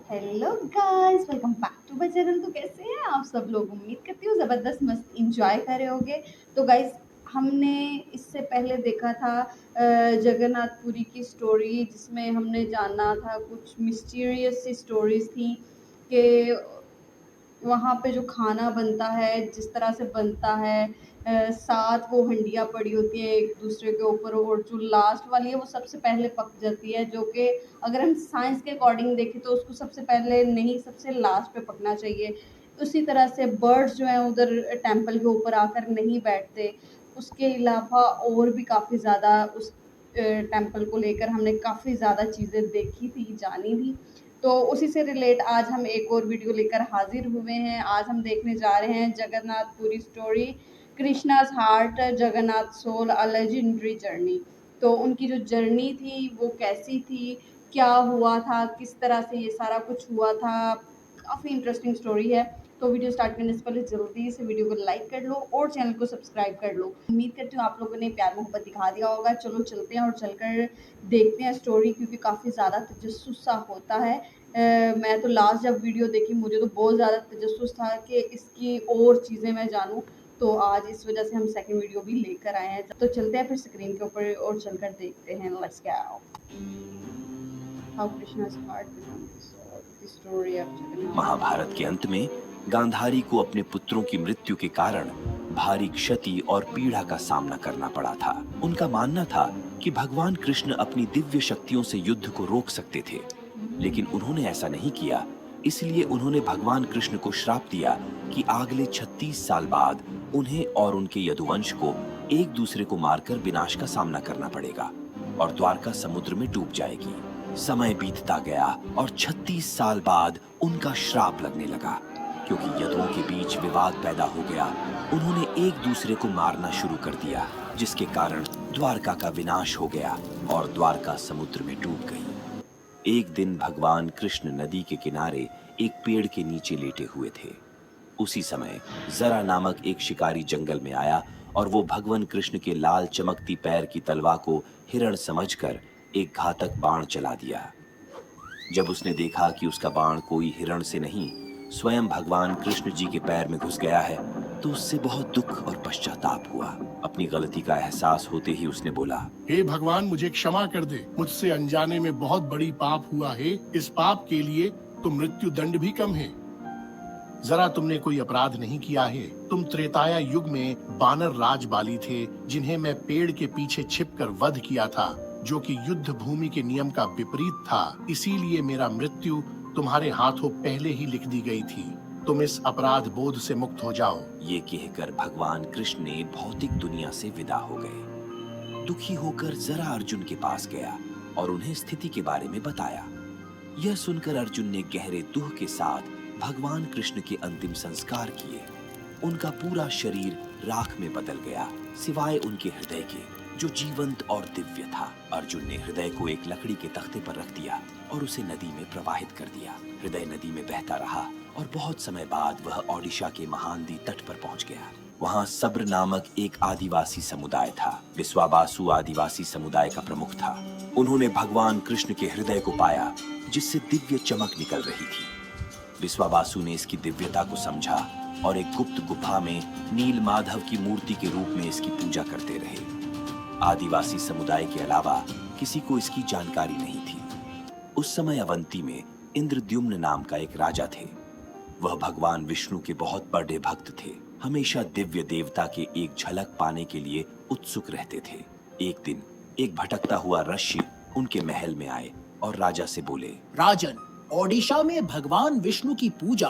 Hello guys, welcome back to my channel. तो कैसे हैं आप सब लोग? उम्मीद करती हूँ ज़बरदस्त मस्त इंजॉय कर रहे होगे। तो गाइस, हमने इससे पहले देखा था जगन्नाथपुरी की स्टोरी, जिसमें हमने जाना था कुछ मिस्टीरियस सी स्टोरीज थी कि वहाँ पे जो खाना बनता है, जिस तरह से बनता है, 7 वो हंडियाँ पड़ी होती हैं एक दूसरे के ऊपर, और जो लास्ट वाली है वो सबसे पहले पक जाती है, जो कि अगर हम साइंस के अकॉर्डिंग देखें तो उसको सबसे पहले नहीं, सबसे लास्ट पे पकना चाहिए। उसी तरह से बर्ड्स जो हैं उधर टेम्पल के ऊपर आकर नहीं बैठते। उसके अलावा और भी काफ़ी ज़्यादा उस टेम्पल को लेकर हमने काफ़ी ज़्यादा चीज़ें देखी थी, जानी थी। तो उसी से रिलेट आज हम एक और वीडियो लेकर हाजिर हुए हैं। आज हम देखने जा रहे हैं Jagannath Puri story, Krishna's heart, Jagannath soul, a legendary journey. तो उनकी जो जर्नी थी वो कैसी थी, क्या हुआ था, किस तरह से ये सारा कुछ हुआ था, काफ़ी इंटरेस्टिंग स्टोरी है। तो वीडियो स्टार्ट करने से पहले जल्दी से वीडियो को लाइक कर लो और चैनल को सब्सक्राइब कर लो। उम्मीद करती हूँ आप लोगों ने प्यार मोहब्बत दिखा दिया होगा। चलो चलते हैं और चलकर देखते हैं स्टोरी, क्योंकि काफ़ी ज़्यादा तजस्सुस सा होता है। मैं तो लास्ट जब वीडियो देखी मुझे तो बहुत ज़्यादा तजस्सुस था कि इसकी और चीज़ें मैं जानूँ। तो आज इस वजह से हम सेकंड वीडियो भी लेकर आए हैं। तो चलते हैं फिर स्क्रीन के ऊपर और चलकर देखते हैं। Let's go. How Krishna's heart becomes the sword, the story of Mahabharata के अंत में गांधारी को अपने पुत्रों की मृत्यु के कारण भारी क्षति और पीड़ा का सामना करना पड़ा था। उनका मानना था कि भगवान कृष्ण अपनी दिव्य शक्तियों से युद्ध को रोक सकते थे, लेकिन उन्होंने ऐसा नहीं किया। इसलिए उन्होंने भगवान कृष्ण को श्राप दिया कि अगले 36 साल बाद उन्हें और उनके यदुवंश को एक दूसरे को मारकर विनाश का सामना करना पड़ेगा और द्वारका समुद्र में डूब जाएगी। समय बीतता गया और 36 साल बाद उनका श्राप लगने लगा, क्योंकि यदुओं के बीच विवाद पैदा हो गया। उन्होंने एक दूसरे को मारना शुरू कर दिया, जिसके कारण द्वारका का विनाश हो गया और द्वारका समुद्र में डूब गई। एक दिन भगवान कृष्ण नदी के किनारे एक पेड़ के नीचे लेटे हुए थे। उसी समय जरा नामक एक शिकारी जंगल में आया और वो भगवान कृष्ण के लाल चमकती पैर की तलवार को हिरण समझकर एक घातक बाण चला दिया। जब उसने देखा कि उसका बाण कोई हिरण से नहीं, स्वयं भगवान कृष्ण जी के पैर में घुस गया है, तो उससे बहुत दुख और पश्चाताप हुआ। अपनी गलती का एहसास होते ही उसने बोला, हे भगवान, मुझे क्षमा कर दे। मुझसे अनजाने में बहुत बड़ी पाप हुआ है। इस पाप के लिए तो मृत्यु दंड भी कम है। जरा तुमने कोई अपराध नहीं किया है। तुम त्रेताया युग में बानर राज बाली थे, जिन्हें मैं पेड़ के पीछे छिपकर वध किया था, जो कि युद्ध भूमि के नियम का विपरीत था। इसीलिए मेरा मृत्यु तुम्हारे हाथों पहले ही लिख दी गई थी। तुम इस अपराध बोध से मुक्त हो जाओ। ये कहकर भगवान कृष्ण ने भौतिक दुनिया से विदा हो गए। दुखी होकर जरा अर्जुन के पास गया और उन्हें स्थिति के बारे में बताया। यह सुनकर अर्जुन ने गहरे दुख के साथ भगवान कृष्ण के अंतिम संस्कार किए। उनका पूरा शरीर राख में बदल गया, सिवाय उनके हृदय के, जो जीवंत और दिव्य था। अर्जुन ने हृदय को एक लकड़ी के तख्ते पर रख दिया और उसे नदी में प्रवाहित कर दिया। हृदय नदी में बहता रहा और बहुत समय बाद वह ओडिशा के महानदी तट पर पहुंच गया। वहां सब्र नामक एक आदिवासी समुदाय था। विश्वाबासु आदिवासी समुदाय का प्रमुख था। उन्होंने भगवान कृष्ण के हृदय को पाया, जिससे दिव्य चमक निकल रही थी। विश्वाबासु ने इसकी दिव्यता को समझा और एक गुप्त गुफा में नील माधव की मूर्ति के रूप में इसकी पूजा करते रहे। आदिवासी समुदाय के अलावा किसी को इसकी जानकारी नहीं थी। उस समय अवंती में इंद्रद्युम्न नाम का एक राजा थे। वह भगवान विष्णु के बहुत बड़े भक्त थे। हमेशा दिव्य देवता के एक झलक पाने के लिए उत्सुक रहते थे। एक दिन एक भटकता हुआ ऋषि उनके महल में आए और राजा से बोले, राजन, ओडिशा में भगवान विष्णु की पूजा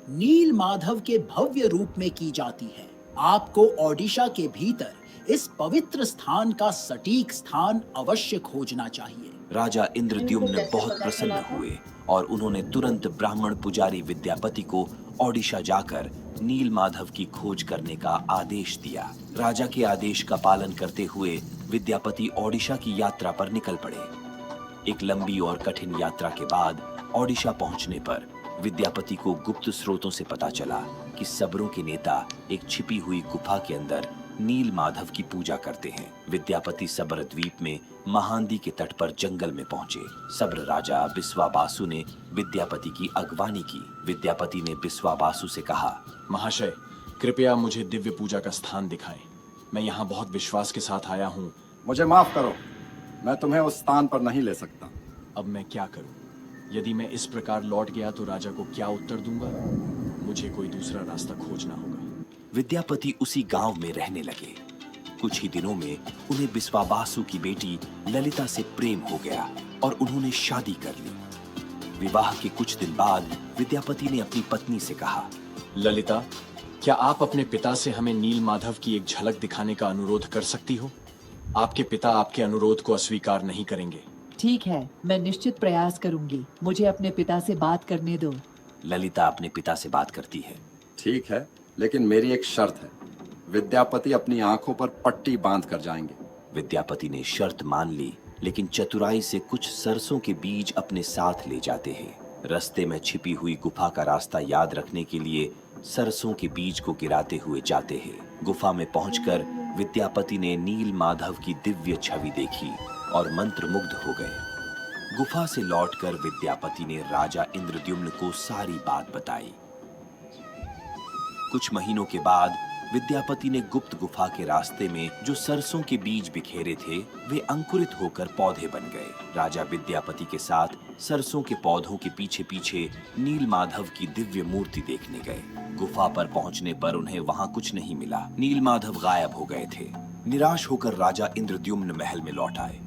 नील माधव के भव्य रूप में की जाती है। आपको ओडिशा के भीतर इस पवित्र स्थान का सटीक स्थान अवश्य खोजना चाहिए। राजा इंद्रद्युम्न बहुत प्रसन्न हुए और उन्होंने तुरंत ब्राह्मण पुजारी विद्यापति को ओडिशा जाकर नील माधव की खोज करने का आदेश दिया। राजा के आदेश का पालन करते हुए विद्यापति ओडिशा की यात्रा पर निकल पड़े। एक लंबी और कठिन यात्रा के बाद ओडिशा पहुंचने पर विद्यापति को गुप्त स्रोतों से पता चला कि सबरों के नेता एक छिपी हुई गुफा के अंदर नील माधव की पूजा करते हैं। विद्यापति सब्र द्वीप में महानदी के तट पर जंगल में पहुंचे। सब्र राजा बिस्वाबासु ने विद्यापति की अगवानी की। विद्यापति ने बिस्वाबासु से कहा, महाशय, कृपया मुझे दिव्य पूजा का स्थान दिखाएं। मैं यहाँ बहुत विश्वास के साथ आया हूँ। मुझे माफ करो, मैं तुम्हें उस स्थान पर नहीं ले सकता। अब मैं क्या करूँ? यदि मैं इस प्रकार लौट गया तो राजा को क्या उत्तर दूंगा? मुझे कोई दूसरा रास्ता खोजना होगा। विद्यापति उसी गांव में रहने लगे। कुछ ही दिनों में उन्हें बिस्वाबासु की बेटी ललिता से प्रेम हो गया और उन्होंने शादी कर ली। विवाह के कुछ दिन बाद विद्यापति ने अपनी पत्नी से कहा, ललिता, क्या आप अपने पिता से हमें नील माधव की एक झलक दिखाने का अनुरोध कर सकती हो? आपके पिता आपके अनुरोध को अस्वीकार नहीं करेंगे। ठीक है, मैं निश्चित प्रयास करूंगी। मुझे अपने पिता से बात करने दो। ललिता अपने पिता से बात करती है। ठीक है, लेकिन मेरी एक शर्त है। विद्यापति अपनी आंखों पर पट्टी बांध कर जाएंगे। विद्यापति ने शर्त मान ली, लेकिन चतुराई से कुछ सरसों के बीज अपने साथ ले जाते हैं। रास्ते में छिपी हुई गुफा का रास्ता याद रखने के लिए सरसों के बीज को गिराते हुए जाते हैं। गुफा में पहुंचकर विद्यापति ने नील माधव की दिव्य छवि देखी और मंत्रमुग्ध हो गए। गुफा से लौटकर विद्यापति ने राजा इंद्रद्युम्न को सारी बात बताई। कुछ महीनों के बाद विद्यापति ने गुप्त गुफा के रास्ते में जो सरसों के बीज बिखेरे थे वे अंकुरित होकर पौधे बन गए। राजा विद्यापति के साथ सरसों के पौधों के पीछे पीछे नील माधव की दिव्य मूर्ति देखने गए। गुफा पर पहुंचने पर उन्हें वहां कुछ नहीं मिला। नील माधव गायब हो गए थे। निराश होकर राजा इंद्रद्युम्न महल में लौट आए।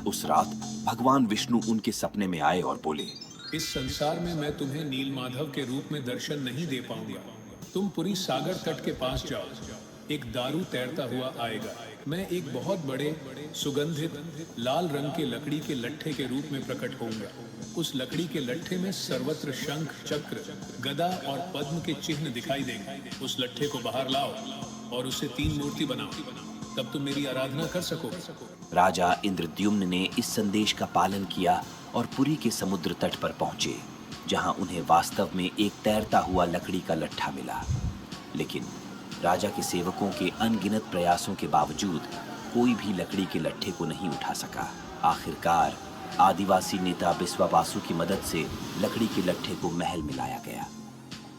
उस रात भगवान विष्णु उनके सपने में आए और बोले, इस संसार में मैं तुम्हें नील माधव के रूप में दर्शन नहीं दे पाऊंगा। तुम पुरी सागर तट के पास जाओ, एक दारू तैरता हुआ आएगा। मैं एक बहुत बड़े सुगंधित लाल रंग के लकड़ी के लट्ठे के रूप में प्रकट होऊंगा। उस लकड़ी के लट्ठे में सर्वत्र शंख, चक्र, गदा और पद्म के चिन्ह दिखाई देंगे। उस लट्ठे को बाहर लाओ और उससे 3 मूर्ति बनाओ, तब तुम मेरी आराधना कर सकोगे। राजा इंद्रद्युम्न ने इस संदेश का पालन किया और पुरी के समुद्र तट पर पहुंचे, जहां उन्हें वास्तव में एक तैरता हुआ लकड़ी का लट्ठा मिला। लेकिन राजा के सेवकों के अनगिनत प्रयासों के बावजूद कोई भी लकड़ी के लट्ठे को नहीं उठा सका। आखिरकार आदिवासी नेता बिस्वाबासु की मदद से लकड़ी के लट्ठे को महल में लाया गया,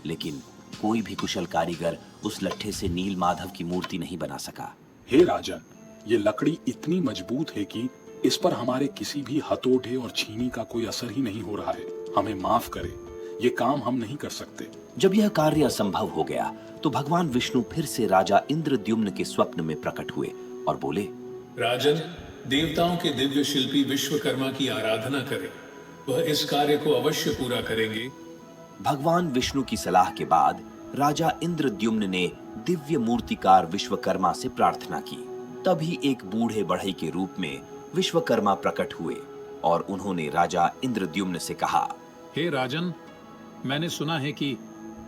लेकिन कोई भी कुशल कारीगर उस लट्ठे से नील माधव की मूर्ति नहीं बना सका। हे राजन, ये लकड़ी इतनी मजबूत है कि इस पर हमारे किसी भी हथौड़े और छीनी का कोई असर ही नहीं हो रहा है। हमें माफ करें, ये काम हम नहीं कर सकते। जब यह कार्य असंभव हो गया तो भगवान विष्णु फिर से राजा इंद्रद्युम्न के स्वप्न में प्रकट हुए और बोले, राजन, देवताओं के दिव्य शिल्पी विश्वकर्मा की आराधना करें, वह इस कार्य को अवश्य पूरा करेंगे। भगवान विष्णु की सलाह के बाद राजा इंद्रद्युम्न ने दिव्य मूर्तिकार विश्वकर्मा से प्रार्थना की। तभी एक बूढ़े बढ़ई के रूप में विश्वकर्मा प्रकट हुए और उन्होंने राजा इंद्रद्युम्न से कहा, हे राजन, मैंने सुना है कि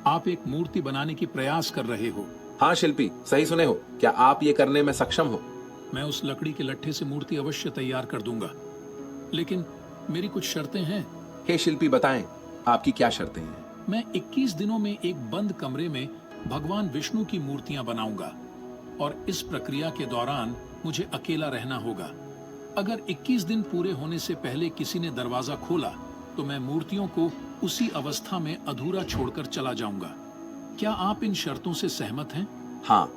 आप एक मूर्ति बनाने की प्रयास कर रहे हो। हाँ शिल्पी, सही सुने हो। क्या आप ये करने में सक्षम हो? मैं उस लकड़ी के लट्ठे से मूर्ति अवश्य तैयार कर दूंगा, लेकिन मेरी कुछ शर्तें हैं। हे शिल्पी, बताएं, आपकी क्या शर्तें हैं? मैं 21 दिनों में एक बंद कमरे में भगवान विष्णु की मूर्तियां बनाऊंगा और इस प्रक्रिया के दौरान मुझे अकेला रहना होगा। अगर 21 दिन पूरे होने से पहले किसी ने दरवाजा खोला तो मैं मूर्तियों को उसी अवस्था में अधूरा छोड़कर चला जाऊंगा। क्या आप इन शर्तों से सहमत हैं? हाँ,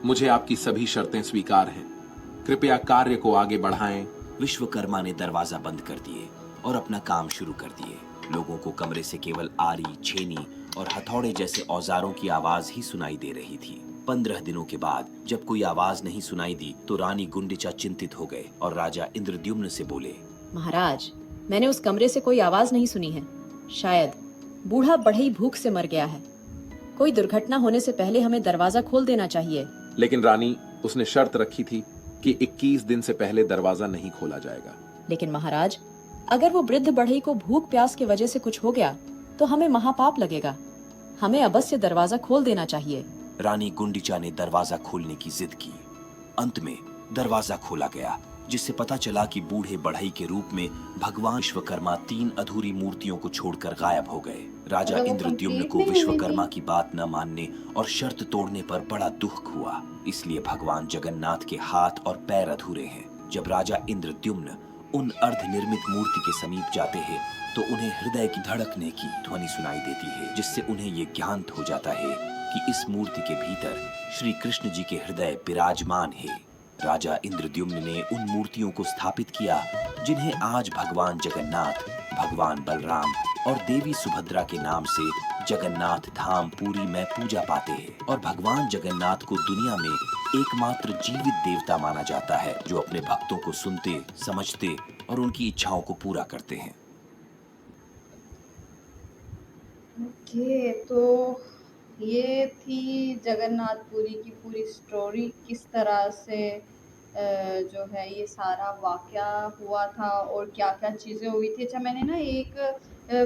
मुझे आपकी सभी शर्तें स्वीकार हैं। कृपया कार्य को आगे बढ़ाएं। विश्वकर्मा ने दरवाजा बंद कर दिए और अपना काम शुरू कर दिए। लोगों को कमरे से केवल आरी, छेनी और हथौड़े जैसे औजारों की आवाज ही सुनाई दे रही थी। 15 दिनों के बाद जब कोई आवाज नहीं सुनाई दी तो रानी गुंडिचा चिंतित हो गए और राजा इंद्रद्युम्न से बोले, महाराज, मैंने उस कमरे से कोई आवाज नहीं सुनी है। शायद बूढ़ा बढ़ई भूख से मर गया है। कोई दुर्घटना होने से पहले हमें दरवाजा खोल देना चाहिए। लेकिन रानी, उसने शर्त रखी थी कि 21 दिन से पहले दरवाजा नहीं खोला जाएगा। लेकिन महाराज, अगर वो वृद्ध बढ़ई को भूख प्यास की वजह से कुछ हो गया तो हमें महापाप लगेगा। हमें अवश्य दरवाजा खोल देना चाहिए। रानी गुंडिचा ने दरवाजा खोलने की जिद की। अंत में दरवाजा खोला गया जिससे पता चला कि बूढ़े बढ़ई के रूप में भगवान विश्वकर्मा 3 अधूरी मूर्तियों को छोड़कर गायब हो गए। राजा मतलब वो इंद्रद्युम्न complete को नहीं हुई विश्वकर्मा थी? की बात न मानने और शर्त तोड़ने पर बड़ा दुख हुआ। इसलिए भगवान जगन्नाथ के हाथ और पैर अधूरे हैं। जब राजा इंद्रद्युम्न उन अर्धनिर्मित मूर्ति के समीप जाते हैं तो उन्हें हृदय की धड़कने की ध्वनि सुनाई देती है, जिससे उन्हें ये ज्ञात हो जाता है कि इस मूर्ति के भीतर श्री कृष्ण जी के हृदय विराजमान है। राजा इंद्रद्युम्न ने उन मूर्तियों को स्थापित किया जिन्हें आज भगवान जगन्नाथ, भगवान बलराम और देवी सुभद्रा के नाम से जगन्नाथ धाम पुरी में पूजा पाते हैं। और भगवान जगन्नाथ को दुनिया में एकमात्र जीवित देवता माना जाता है जो अपने भक्तों को सुनते, समझते और उनकी इच्छाओं को पूरा करते हैं। ओके, तो ये थी जगन्नाथपुरी की पूरी स्टोरी, किस तरह से जो है ये सारा वाक़या हुआ था और क्या-क्या चीज़ें हुई थी। अच्छा, मैंने ना एक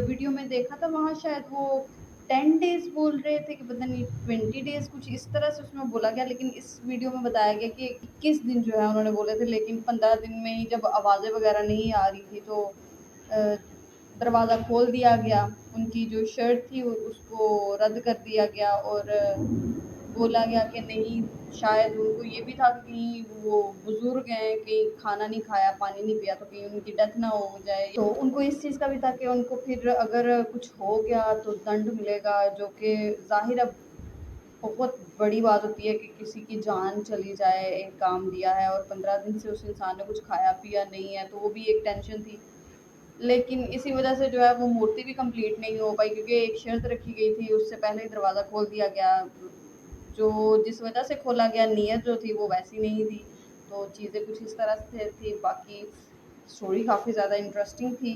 वीडियो में देखा था, वहाँ शायद वो 10 डेज़ बोल रहे थे कि पता नहीं 20 डेज़, कुछ इस तरह से उसमें बोला गया, लेकिन इस वीडियो में बताया गया कि 21 दिन जो है उन्होंने बोले थे, लेकिन 15 दिन में ही जब आवाज़ें वगैरह नहीं आ रही थी तो दरवाज़ा खोल दिया गया। उनकी जो शर्त थी उसको रद्द कर दिया गया और बोला गया कि नहीं, शायद उनको ये भी था कि कहीं वो बुज़ुर्ग हैं, कहीं खाना नहीं खाया, पानी नहीं पिया तो कहीं उनकी डेथ ना हो जाए। तो उनको इस चीज़ का भी था कि उनको फिर अगर कुछ हो गया तो दंड मिलेगा, जो कि ज़ाहिर है बहुत बड़ी बात होती है कि किसी की जान चली जाए, एक काम दिया है और 15 दिन से उस इंसान ने कुछ खाया पिया नहीं है, तो वो भी एक टेंशन थी। लेकिन इसी वजह से जो है वो मूर्ति भी कंप्लीट नहीं हो पाई, क्योंकि एक शर्त रखी गई थी, उससे पहले ही दरवाज़ा खोल दिया गया। जो जिस वजह से खोला गया, नीयत जो थी वो वैसी नहीं थी, तो चीज़ें कुछ इस तरह से थी। बाकी स्टोरी काफ़ी ज़्यादा इंटरेस्टिंग थी।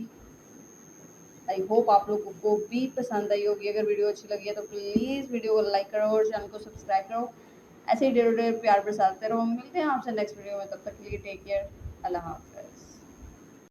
आई होप आप लोगों को भी पसंद आई होगी। अगर वीडियो अच्छी लगी है तो प्लीज़ वीडियो को लाइक करो और चैनल को सब्सक्राइब करो। ऐसे ही डेली प्यार बरसाते रहो। मिलते हैं आपसे नेक्स्ट वीडियो में, तब तक के लिए टेक केयर, अल्लाह हाफ़िज़।